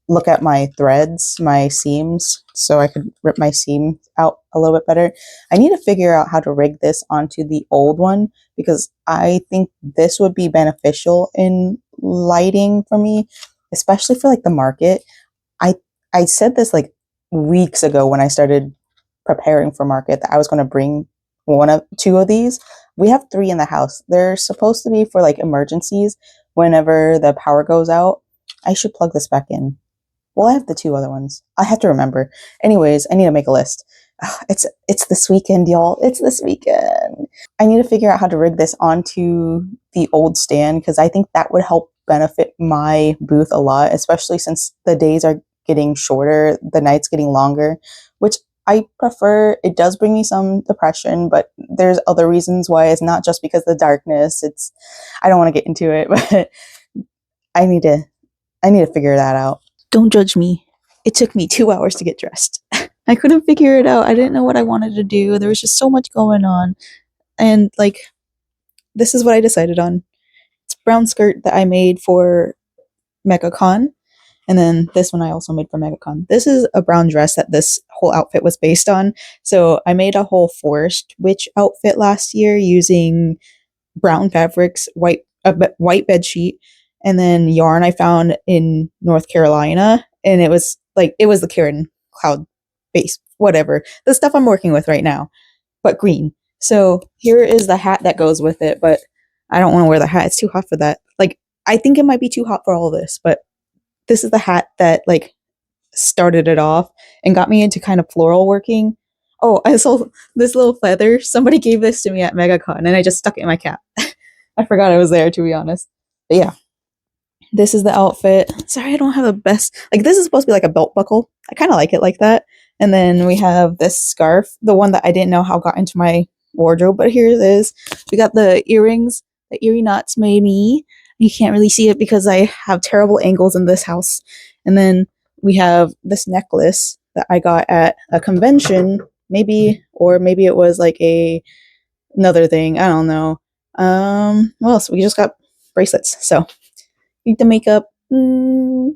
look at my threads, my seams, so I could rip my seam out a little bit better. I need to figure out how to rig this onto the old one because I think this would be beneficial in lighting for me, especially for like the market. I said this like weeks ago when I started preparing for market that I was going to bring two of these. We have 3 in the house. They're supposed to be for like emergencies whenever the power goes out. I should plug this back in. Well, I have the 2 other ones. I have to remember. Anyways, I need to make a list. It's this weekend, y'all. It's this weekend. I need to figure out how to rig this onto the old stand because I think that would help benefit my booth a lot, especially since the days are getting shorter, the nights getting longer, which I prefer. It does bring me some depression, but there's other reasons why. It's not just because of the darkness. I don't want to get into it, but I need to figure that out. Don't judge me. It took me 2 hours to get dressed. I couldn't figure it out. I didn't know what I wanted to do. There was just so much going on. And like, this is what I decided on. It's a brown skirt that I made for MegaCon. And then this one I also made for MegaCon. This is a brown dress that this whole outfit was based on. So I made a whole Forest Witch outfit last year using brown fabrics, white bed sheet, and then yarn I found in North Carolina. And it was the Karen Cloud base, whatever. The stuff I'm working with right now, but green. So here is the hat that goes with it, but I don't want to wear the hat. It's too hot for that. Like, I think it might be too hot for all this, but this is the hat that like started it off and got me into kind of floral working. Oh, I saw this little feather. Somebody gave this to me at MegaCon and I just stuck it in my cap. I forgot I was there, to be honest. But yeah, this is the outfit. Sorry, I don't have the best. Like, this is supposed to be like a belt buckle. I kind of like it like that. And then we have this scarf, the one that I didn't know how got into my wardrobe, but here it is. We got the earrings, the earring knots made me. You can't really see it because I have terrible angles in this house. And then we have this necklace that I got at a convention, maybe it was like another thing. I don't know. What else? We just got bracelets. So need the makeup. All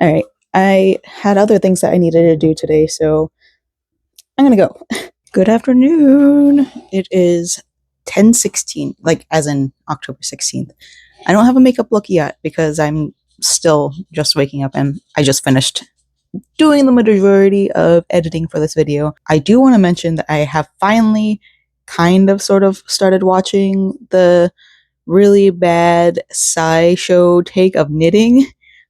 right. I had other things that I needed to do today, so I'm gonna go. Good afternoon. It is 10/16, like as in October 16th. I don't have a makeup look yet because I'm still just waking up and I just finished doing the majority of editing for this video. I do want to mention that I have finally kind of sort of started watching the really bad sci-show take of knitting.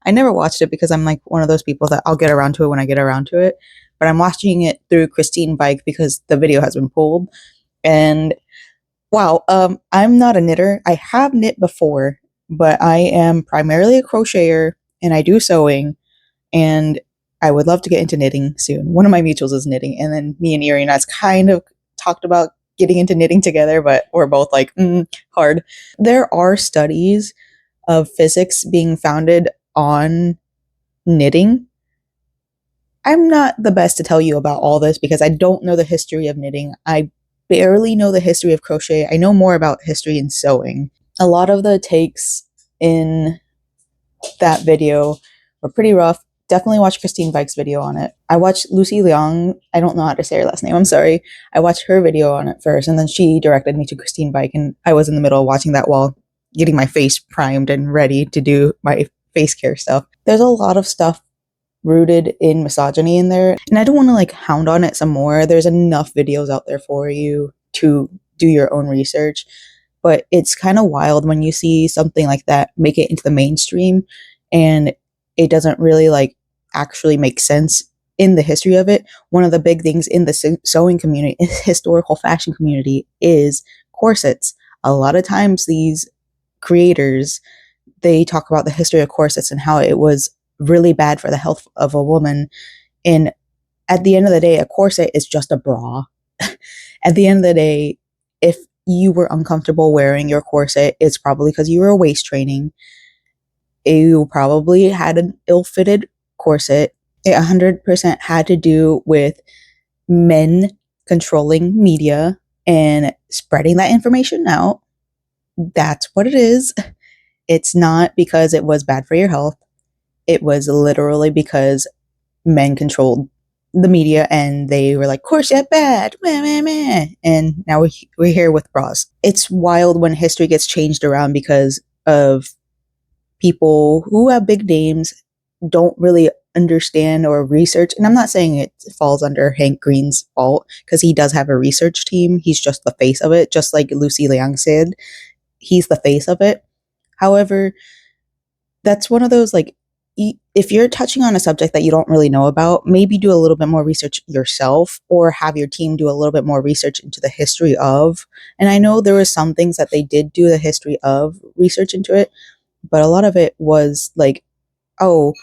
I never watched it because I'm like one of those people that I'll get around to it when I get around to it. But I'm watching it through Christine Bike because the video has been pulled. And wow, I'm not a knitter. I have knit before, but I am primarily a crocheter and I do sewing. And I would love to get into knitting soon. One of my mutuals is knitting, and then me and Erie and us kind of talked about getting into knitting together, but we're both like, hard. There are studies of physics being founded on knitting. I'm not the best to tell you about all this because I don't know the history of knitting. I barely know the history of crochet. I know more about history in sewing. A lot of the takes in that video were pretty rough. Definitely watch Christine Bike's video on it. I watched Lucy Liang. I don't know how to say her last name. I'm sorry. I watched her video on it first, and then she directed me to Christine Bike, and I was in the middle of watching that while getting my face primed and ready to do my face care stuff. There's a lot of stuff rooted in misogyny in there, and I don't want to like hound on it some more. There's enough videos out there for you to do your own research, but it's kind of wild when you see something like that make it into the mainstream and it doesn't really like actually make sense in the history of it. One of the big things in the sewing community, historical fashion community, is corsets. A lot of times these creators, they talk about the history of corsets and how it was really bad for the health of a woman. And at the end of the day, a corset is just a bra. At the end of the day, if you were uncomfortable wearing your corset, it's probably because you were waist training. You probably had an ill-fitted corset. It 100% had to do with men controlling media and spreading that information out. That's what it is. It's not because it was bad for your health. It was literally because men controlled the media and they were like, corset bad, meh, meh, meh. And now we're here with bras. It's wild when history gets changed around because of people who have big names don't really understand or research. And I'm not saying it falls under Hank Green's fault because he does have a research team. He's just the face of it, just like Lucy Liang said. He's the face of it. However, that's one of those like, if you're touching on a subject that you don't really know about, maybe do a little bit more research yourself or have your team do a little bit more research into the history of. And I know there were some things that they did do the history of research into it, but a lot of it was like, oh,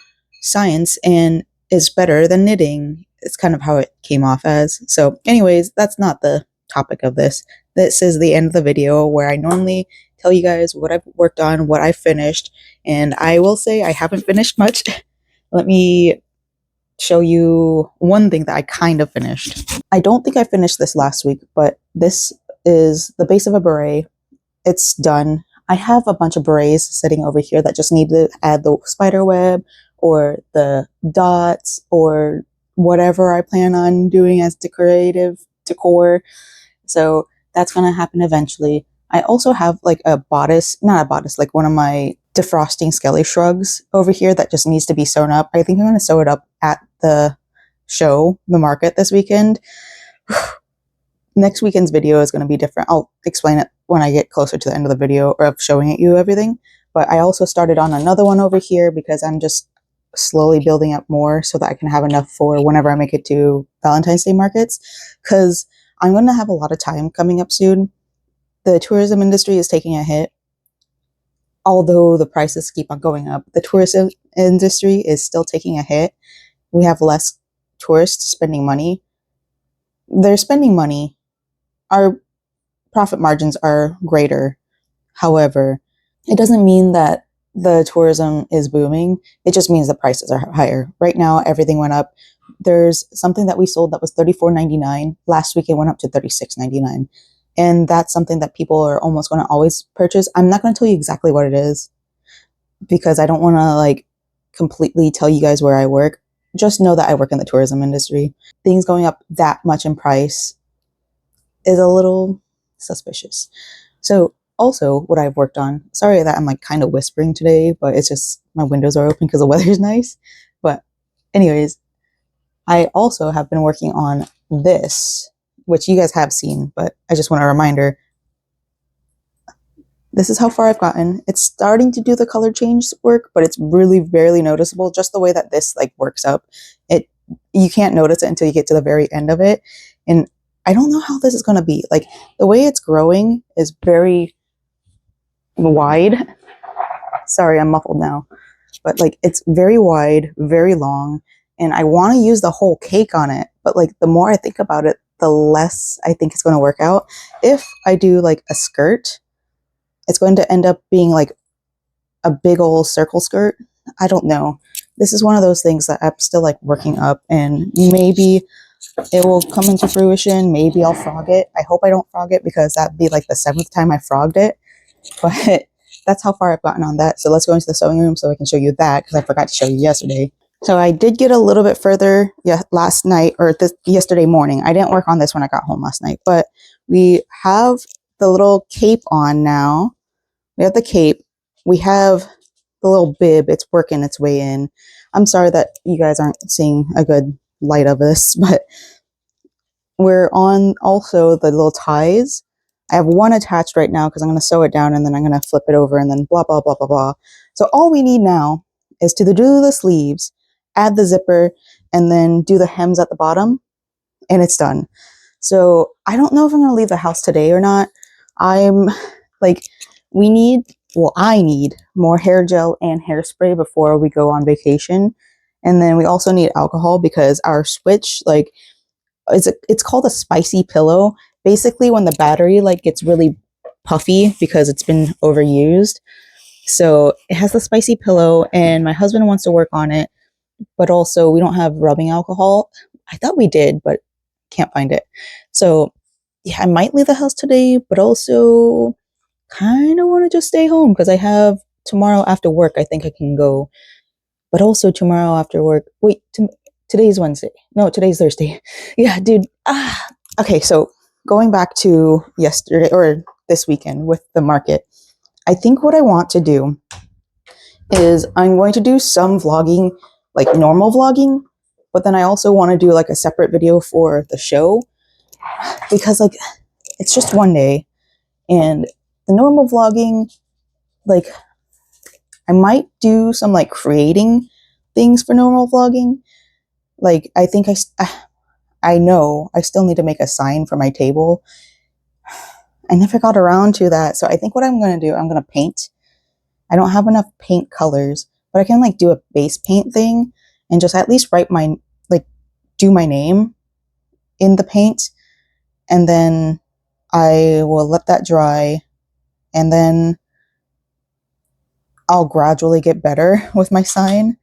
science and is better than knitting. It's kind of how it came off as. So anyways, that's not the topic of this. This is the end of the video where I normally tell you guys what I've worked on, what I finished, and I will say I haven't finished much. Let me show you one thing that I kind of finished. I don't think I finished this last week, but this is the base of a beret. It's done. I have a bunch of berets sitting over here that just need to add the spider web or the dots or whatever I plan on doing as decorative decor. So that's going to happen eventually. I also have like a bodice, not a bodice, like one of my defrosting skelly shrugs over here that just needs to be sewn up. I think I'm going to sew it up at the show, the market this weekend. Next weekend's video is going to be different. I'll explain it when I get closer to the end of the video or of showing it you everything. But I also started on another one over here because I'm just slowly building up more so that I can have enough for whenever I make it to Valentine's Day markets. Because I'm going to have a lot of time coming up soon. The tourism industry is taking a hit. Although the prices keep on going up, the tourism industry is still taking a hit. We have less tourists spending money. They're spending money. Our profit margins are greater. However, it doesn't mean that the tourism is booming. It just means the prices are higher. Right now, everything went up. There's something that we sold that was $34.99. Last week, it went up to $36.99. And that's something that people are almost going to always purchase. I'm not going to tell you exactly what it is because I don't want to like completely tell you guys where I work. Just know that I work in the tourism industry. Things going up that much in price is a little suspicious. So also what I've worked on, sorry that I'm like kind of whispering today, but it's just my windows are open because the weather's nice. But anyways, I also have been working on this, which you guys have seen, but I just want a reminder. this is how far I've gotten. It's starting to do the color change work, but it's really barely noticeable. Just the way that this like works up, you can't notice it until you get to the very end of it. And I don't know how this is going to be. Like the way it's growing is very wide. Sorry, I'm muffled now. But like it's very wide, very long, and I want to use the whole cake on it. But like the more I think about it, the less I think it's going to work out. If I do like a skirt, it's going to end up being like a big old circle skirt. I don't know. This is one of those things that I'm still like working up, and maybe it will come into fruition. Maybe I'll frog it. I hope I don't frog it because that'd be like the 7th time I frogged it. But that's how far I've gotten on that. So let's go into the sewing room so I can show you that, because I forgot to show you yesterday. So I did get a little bit further last night, or yesterday morning. I didn't work on this when I got home last night, but we have the little cape on now. We have the cape. We have the little bib. It's working its way in. I'm sorry that you guys aren't seeing a good light of this, but we're on also the little ties. I have one attached right now because I'm going to sew it down and then I'm going to flip it over and then blah, blah, blah, blah, blah. So all we need now is to do the sleeves, add the zipper, and then do the hems at the bottom, and it's done. So I don't know if I'm going to leave the house today or not. I'm like, I need more hair gel and hairspray before we go on vacation. And then we also need alcohol because our switch, like, it's called a spicy pillow. Basically, when the battery like gets really puffy because it's been overused. So it has the spicy pillow, and my husband wants to work on it, but also we don't have rubbing alcohol. I thought we did, but can't find it. So yeah, I might leave the house today, but also kind of want to just stay home because I have tomorrow after work. I think I can go, but also tomorrow after work. Wait, today's Wednesday. No, today's Thursday. Yeah, dude. Okay, so going back to yesterday or this weekend with the market, I think what I want to do is I'm going to do some vlogging, like normal vlogging, but then I also want to do like a separate video for the show because like it's just one day, and the normal vlogging, like I might do some like creating things for normal vlogging. Like I think I know I still need to make a sign for my table. I never got around to that. So I think what I'm going to do, I'm going to paint. I don't have enough paint colors, but I can like do a base paint thing and just at least write do my name in the paint. And then I will let that dry, and then I'll gradually get better with my sign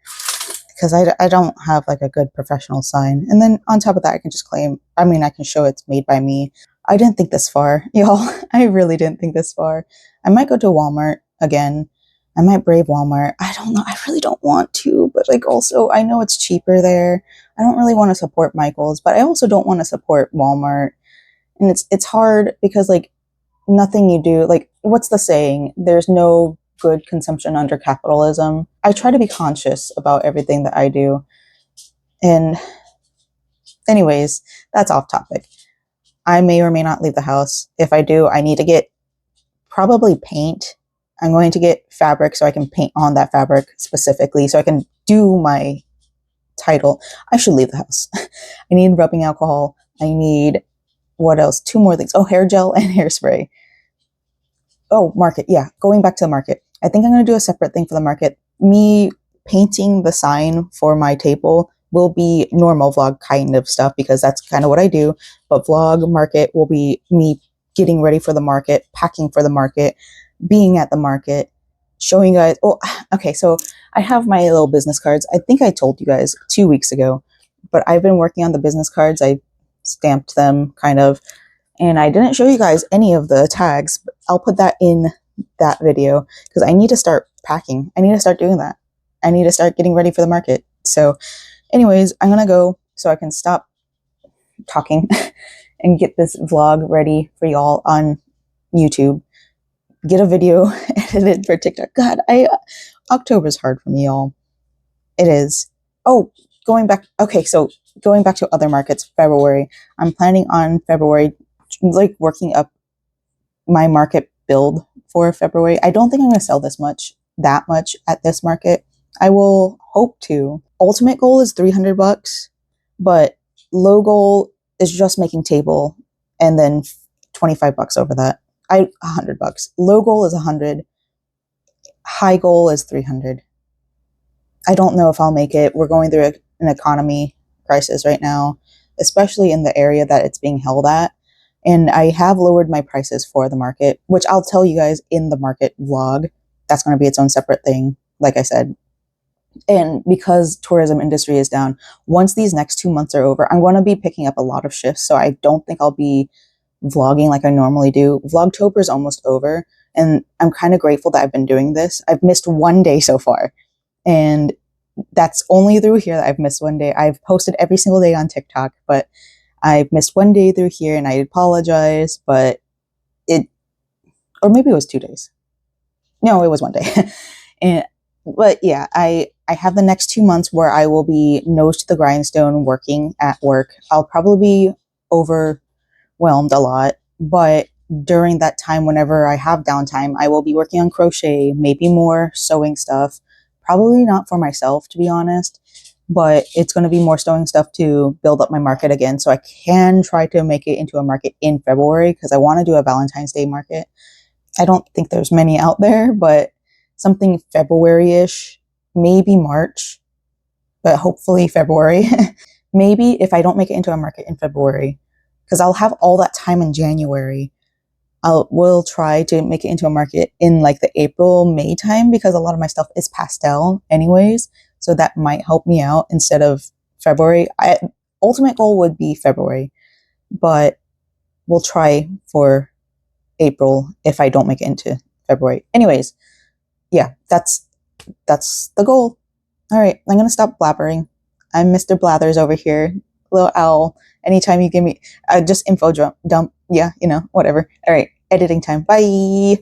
because I don't have like a good professional sign. And then on top of that, I can show it's made by me. I didn't think this far, y'all. I really didn't think this far. I might go to Walmart again. I might brave Walmart. I don't know. I really don't want to, but like also I know it's cheaper there. I don't really want to support Michael's, but I also don't want to support Walmart. And it's hard because like nothing you do, like what's the saying? There's no good consumption under capitalism. I try to be conscious about everything that I do. And anyways, that's off topic. I may or may not leave the house. If I do, I need to get probably paint. I'm going to get fabric so I can paint on that fabric specifically so I can do my title. I should leave the house. I need rubbing alcohol. I need, what else? 2 more things. Oh, hair gel and hairspray. Oh, market. Yeah, going back to the market. I think I'm going to do a separate thing for the market. Me painting the sign for my table will be normal vlog kind of stuff because that's kind of what I do. But vlog market will be me getting ready for the market, packing for the market, being at the market, showing you guys. Oh, okay. So I have my little business cards. I think I told you guys 2 weeks ago, but I've been working on the business cards. I stamped them kind of, and I didn't show you guys any of the tags, but I'll put that in that video because I need to start packing. I need to start doing that. I need to start getting ready for the market. So anyways, I'm going to go so I can stop talking and get this vlog ready for y'all on YouTube. Get a video edited for TikTok. God, October's hard for me, y'all. It is. Oh, going back. Okay, so going back to other markets, February. I'm planning on February, like working up my market build for February. I don't think I'm going to sell that much at this market. I will hope to. Ultimate goal is 300 bucks, but low goal is just making table and then 25 bucks over that. 100 bucks. Low goal is 100. High goal is 300. I don't know if I'll make it. We're going through an economy crisis right now, especially in the area that it's being held at. And I have lowered my prices for the market, which I'll tell you guys in the market vlog. That's going to be its own separate thing, like I said. And because tourism industry is down, once these next 2 months are over, I'm going to be picking up a lot of shifts. So I don't think I'll be vlogging like I normally do. Vlogtober is almost over, and I'm kind of grateful that I've been doing this. I've missed one day so far, and that's only through here that I've missed one day. I've posted every single day on TikTok, but I've missed one day through here, and I apologize, but or maybe it was 2 days. No, it was one day. But yeah, I have the next 2 months where I will be nose to the grindstone working at work. I'll probably be overwhelmed a lot, but during that time, whenever I have downtime, I will be working on crochet, maybe more sewing stuff. Probably not for myself, to be honest, but it's going to be more sewing stuff to build up my market again, so I can try to make it into a market in February, because I want to do a Valentine's Day market. I don't think there's many out there, but something February-ish, maybe March, but hopefully February. Maybe if I don't make it into a market in February, because I'll have all that time in January, we'll try to make it into a market in like the April, May time, because a lot of my stuff is pastel anyways, so that might help me out instead of February. Ultimate goal would be February, but we'll try for April if I don't make it into February. Anyways, yeah, that's the goal. All right, I'm gonna stop blabbering. I'm Mr. Blathers over here, little owl. Anytime you give me just info dump, yeah, whatever. All right, editing time. Bye.